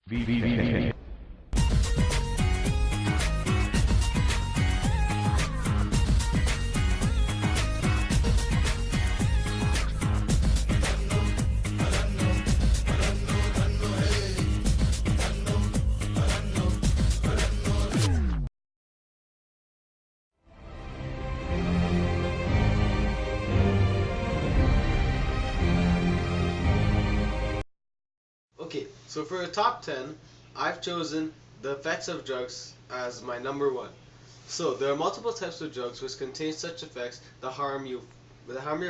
VVV. Okay, so for a top 10, I've chosen the effects of drugs as my number one. So there are multiple types of drugs which contain such effects that harm your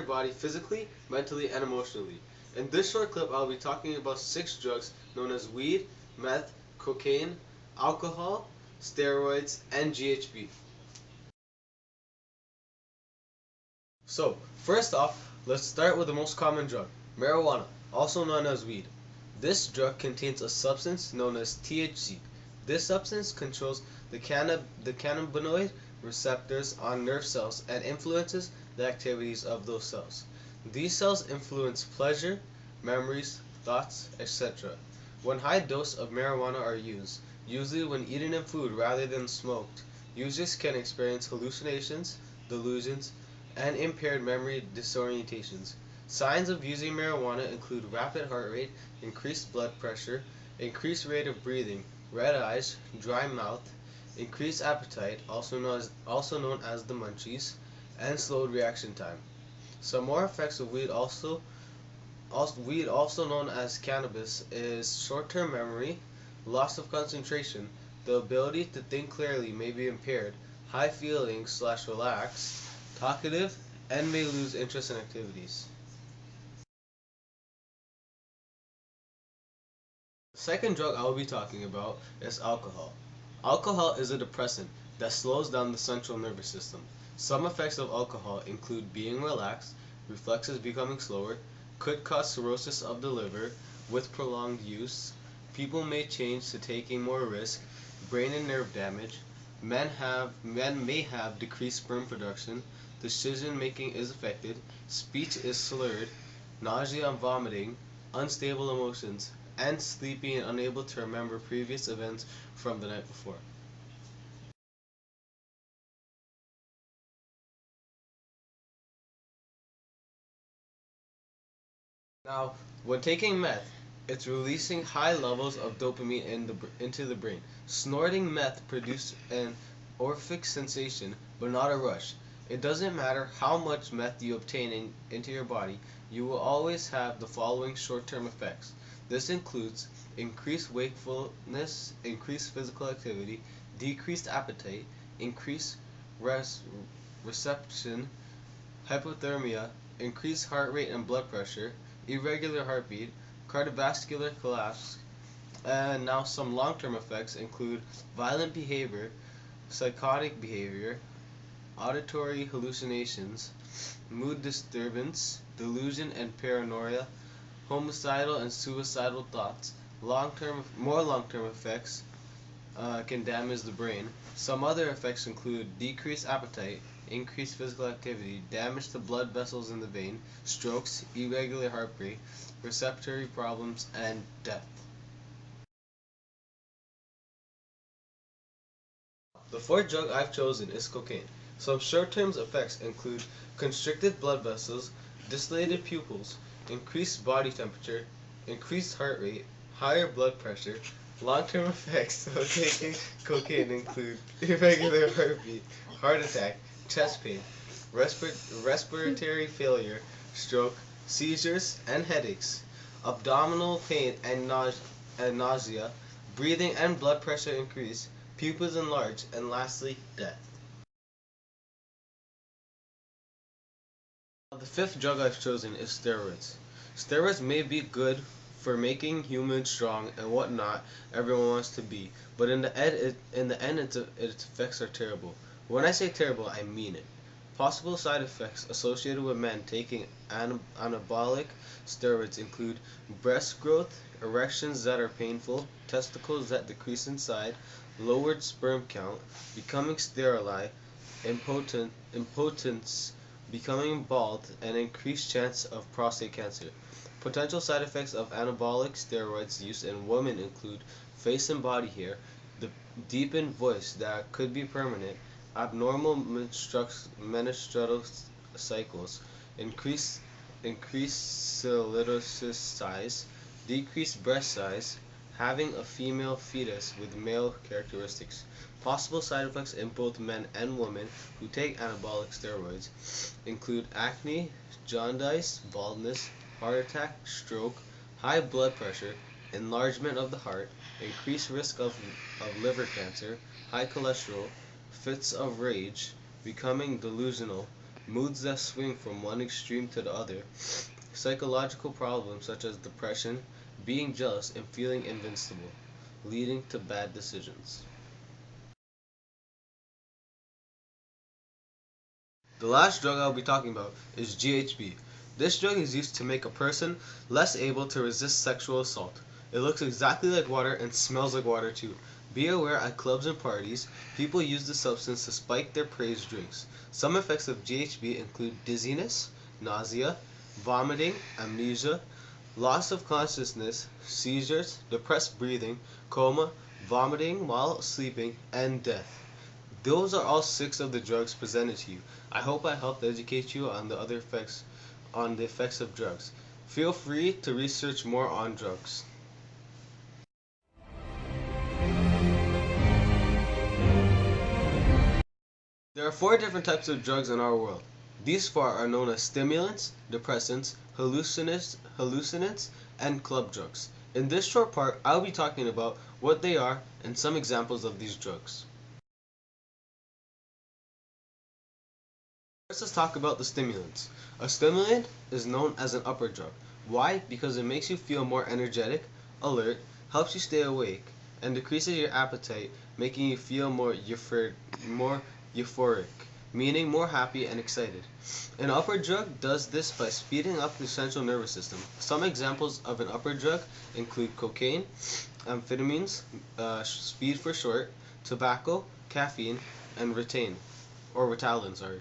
body physically, mentally, and emotionally. In this short clip, I'll be talking about 6 drugs known as weed, meth, cocaine, alcohol, steroids, and GHB. So, first off, let's start with the most common drug, marijuana, also known as weed. This drug contains a substance known as THC. This substance controls the cannabinoid receptors on nerve cells and influences the activities of those cells. These cells influence pleasure, memories, thoughts, etc. When high doses of marijuana are used, usually when eaten in food rather than smoked, users can experience hallucinations, delusions, and impaired memory disorientations. Signs of using marijuana include rapid heart rate, increased blood pressure, increased rate of breathing, red eyes, dry mouth, increased appetite, also known as the munchies, and slowed reaction time. Some more effects of weed, also known as cannabis, is short-term memory, loss of concentration, the ability to think clearly may be impaired, high feelings/relaxed, talkative, and may lose interest in activities. The second drug I will be talking about is alcohol. Alcohol is a depressant that slows down the central nervous system. Some effects of alcohol include being relaxed, reflexes becoming slower, could cause cirrhosis of the liver with prolonged use, people may change to taking more risk, brain and nerve damage, men may have decreased sperm production, decision making is affected, speech is slurred, nausea and vomiting, unstable emotions, and sleepy and unable to remember previous events from the night before. Now, when taking meth, it's releasing high levels of dopamine into the brain. Snorting meth produces an euphoric sensation, but not a rush. It doesn't matter how much meth you obtain into your body, you will always have the following short-term effects. This includes increased wakefulness, increased physical activity, decreased appetite, increased res- reception, hypothermia, increased heart rate and blood pressure, irregular heartbeat, cardiovascular collapse, and now some long-term effects include violent behavior, psychotic behavior, auditory hallucinations, mood disturbance, delusion and paranoia, homicidal and suicidal thoughts. More long-term effects can damage the brain. Some other effects include decreased appetite, increased physical activity, damage to blood vessels in the vein, strokes, irregular heartbeat, respiratory problems, and death. The fourth drug I've chosen is cocaine. Some short-term effects include constricted blood vessels, dilated pupils, increased body temperature, increased heart rate, higher blood pressure. Long-term effects of taking cocaine include irregular heartbeat, heart attack, chest pain, respiratory failure, stroke, seizures, and headaches, abdominal pain and nausea, breathing and blood pressure increase, pupils enlarge, and lastly, death. The fifth drug I've chosen is steroids. Steroids may be good for making humans strong and whatnot everyone wants to be, but in the end, its effects are terrible. When I say terrible, I mean it. Possible side effects associated with men taking anabolic steroids include breast growth, erections that are painful, testicles that decrease in size, lowered sperm count, becoming sterile, impotence, becoming bald, and increased chance of prostate cancer. Potential side effects of anabolic steroids use in women include face and body hair, the deepened voice that could be permanent, abnormal menstrual cycles, increased solidosis size, decreased breast size, having a female fetus with male characteristics. Possible side effects in both men and women who take anabolic steroids include acne, jaundice, baldness, heart attack, stroke, high blood pressure, enlargement of the heart, increased risk of liver cancer, high cholesterol, fits of rage, becoming delusional, moods that swing from one extreme to the other, psychological problems such as depression, being jealous, and feeling invincible, leading to bad decisions. The last drug I'll be talking about is GHB. This drug is used to make a person less able to resist sexual assault. It looks exactly like water and smells like water too. Be aware at clubs and parties, people use the substance to spike their praise drinks. Some effects of GHB include dizziness, nausea, vomiting, amnesia, loss of consciousness, seizures, depressed breathing, coma, vomiting while sleeping, and death. Those are all six of the drugs presented to you. I hope I helped educate you on the effects of drugs. Feel free to research more on drugs. There are four different types of drugs in our world. These four are known as stimulants, depressants, hallucinants, and club drugs. In this short part, I'll be talking about what they are and some examples of these drugs. First, let's talk about the stimulants. A stimulant is known as an upper drug. Why? Because it makes you feel more energetic, alert, helps you stay awake, and decreases your appetite, making you feel more euphoric, meaning more happy and excited. An upper drug does this by speeding up the central nervous system. Some examples of an upper drug include cocaine, amphetamines, speed for short, tobacco, caffeine, and Ritalin, sorry.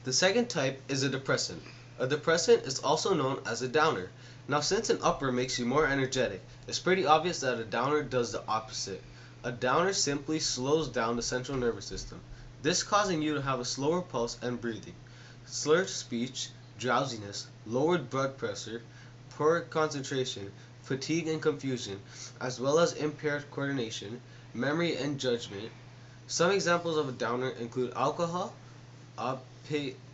The second type is a depressant. A depressant is also known as a downer. Now, since an upper makes you more energetic, it's pretty obvious that a downer does the opposite. A downer simply slows down the central nervous system, this causing you to have a slower pulse and breathing, slurred speech, drowsiness, lowered blood pressure, poor concentration, fatigue and confusion, as well as impaired coordination, memory and judgment. Some examples of a downer include alcohol,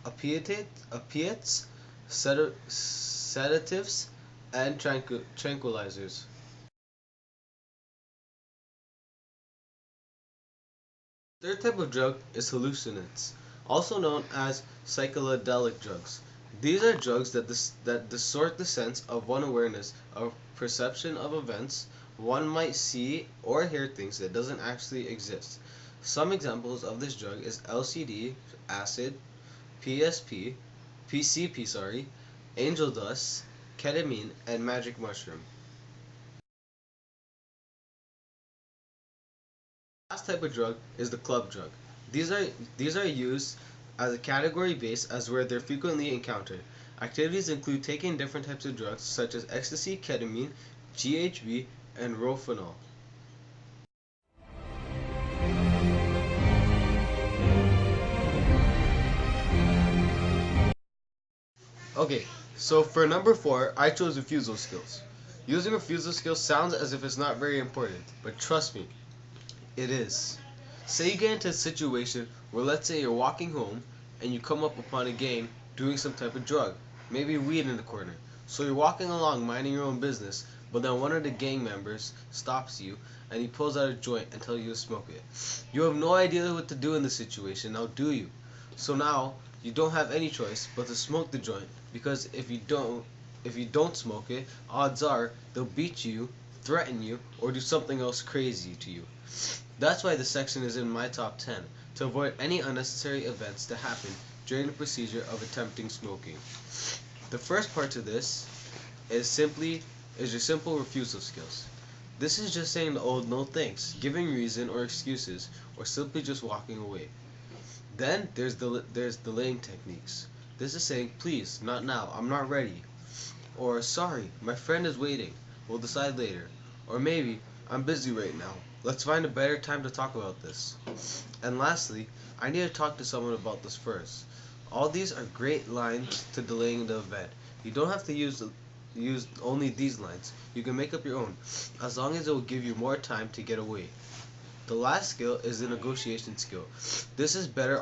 opiates, sedatives, and tranquilizers. Third type of drug is hallucinants, also known as psychedelic drugs. These are drugs that distort the sense of one awareness of perception of events. One might see or hear things that doesn't actually exist. Some examples of this drug is LCD, acid, PSP, PCP, sorry, angel dust, ketamine, and magic mushroom. Last type of drug is the club drug. These are used as a category base as where they're frequently encountered. Activities include taking different types of drugs such as ecstasy, ketamine, GHB, and rofinol. Okay, so for number 4, I chose refusal skills. Using refusal skills sounds as if it's not very important, but trust me, it is. Say you get into a situation where, let's say, you're walking home and you come up upon a gang doing some type of drug, maybe weed in the corner. So you're walking along minding your own business, but then one of the gang members stops you and he pulls out a joint and tells you to smoke it. You have no idea what to do in the situation, now do you? So now you don't have any choice but to smoke the joint, because if you don't smoke it, odds are they'll beat you, threaten you, or do something else crazy to you. That's why this section is in my top 10, to avoid any unnecessary events to happen during the procedure of attempting smoking. The first part to this is your simple refusal skills. This is just saying the old no thanks, giving reason or excuses, or simply just walking away. Then there's delaying techniques. This is saying, please, not now, I'm not ready. Or, sorry, my friend is waiting, we'll decide later. Or maybe, I'm busy right now, let's find a better time to talk about this. And lastly, I need to talk to someone about this first. All these are great lines to delaying the event. You don't have to use only these lines. You can make up your own, as long as it will give you more time to get away. The last skill is the negotiation skill. This is better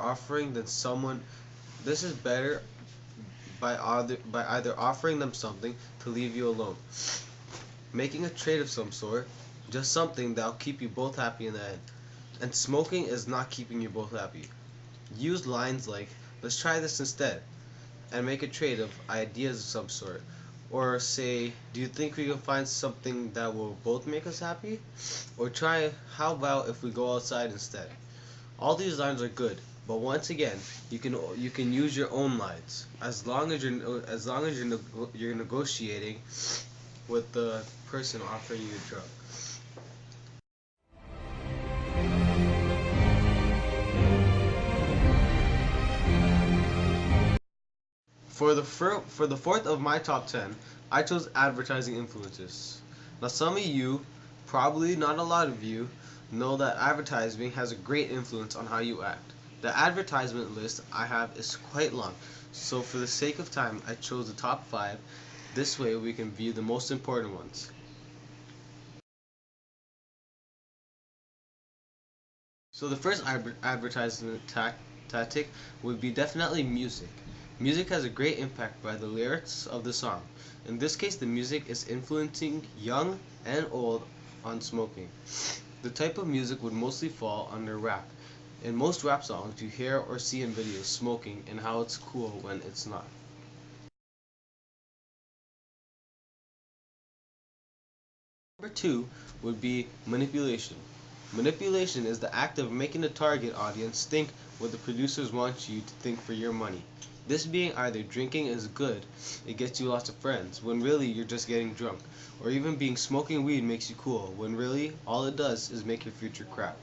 by either offering them something to leave you alone, making a trade of some sort, just something that'll keep you both happy in the end. And smoking is not keeping you both happy. Use lines like, let's try this instead, and make a trade of ideas of some sort. Or say, do you think we can find something that will both make us happy? Or try, how about if we go outside instead? All these lines are good, but once again, you can use your own lines as long as you're negotiating with the person offering you a drug. For the fourth of my top 10, I chose advertising influencers. Now some of you, probably not a lot of you, know that advertising has a great influence on how you act. The advertisement list I have is quite long, so for the sake of time I chose the top 5. This way we can view the most important ones. So the first advertisement tactic would be definitely music. Music has a great impact by the lyrics of the song. In this case, the music is influencing young and old on smoking. The type of music would mostly fall under rap. In most rap songs, you hear or see in videos smoking and how it's cool when it's not. Number 2 would be manipulation. Manipulation is the act of making the target audience think what the producers want you to think for your money. This being either drinking is good, it gets you lots of friends, when really you're just getting drunk, or even being smoking weed makes you cool, when really all it does is make your future crap.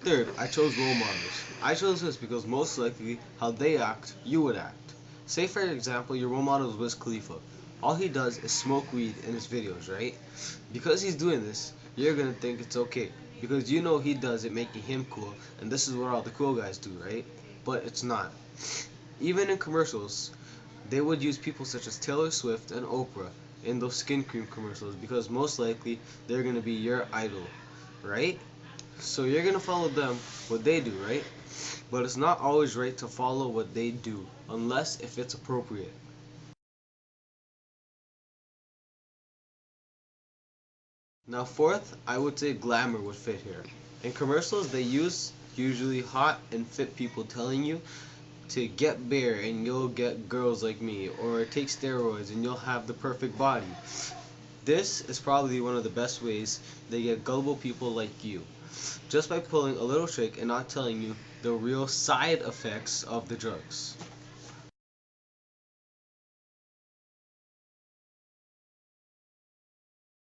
Third, I chose role models. I chose this because most likely how they act, you would act. Say for example your role model is Wiz Khalifa. All he does is smoke weed in his videos, right? Because he's doing this, you're gonna think it's okay. Because you know he does it making him cool, and this is what all the cool guys do, right? But it's not. Even in commercials, they would use people such as Taylor Swift and Oprah in those skin cream commercials because most likely they're gonna be your idol, right? So you're gonna follow them, what they do, right? But it's not always right to follow what they do, unless if it's appropriate. Now fourth, I would say glamour would fit here. In commercials, they use usually hot and fit people telling you to get bare and you'll get girls like me, or take steroids and you'll have the perfect body. This is probably one of the best ways they get gullible people like you, just by pulling a little trick and not telling you the real side effects of the drugs.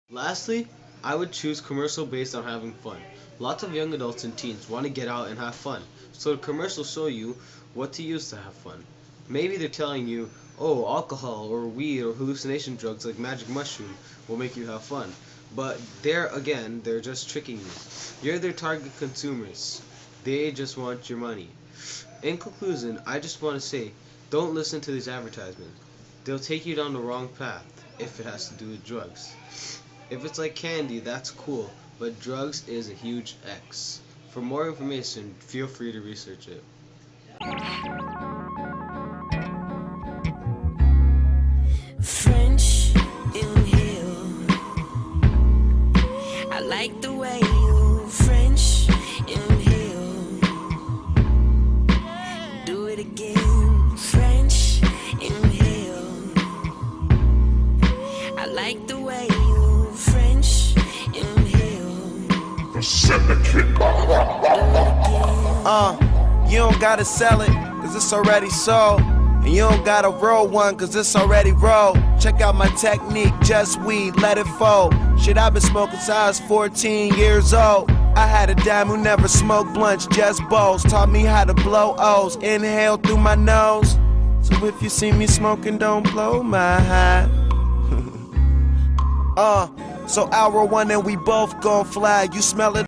Lastly, I would choose commercial based on having fun. Lots of young adults and teens want to get out and have fun, so the commercials show you what to use to have fun. Maybe they're telling you, oh, alcohol or weed or hallucination drugs like magic mushroom will make you have fun. But there again, they're just tricking you. You're their target consumers. They just want your money. In conclusion, I just want to say, don't listen to these advertisements. They'll take you down the wrong path if it has to do with drugs. If it's like candy, that's cool, but drugs is a huge X. For more information, feel free to research it. French inhale. I like the way you French inhale. Do it again. French inhale. I like the way you French inhale. You don't gotta sell it, cause it's already sold. And you don't gotta roll one, cause it's already rolled. Check out my technique, just weed, let it fold. Shit, I've been smoking since I was 14 years old. I had a dime who never smoked blunts, just bowls. Taught me how to blow O's, inhale through my nose. So if you see me smoking, don't blow my high. So hour one and we both gon' fly. You smell it?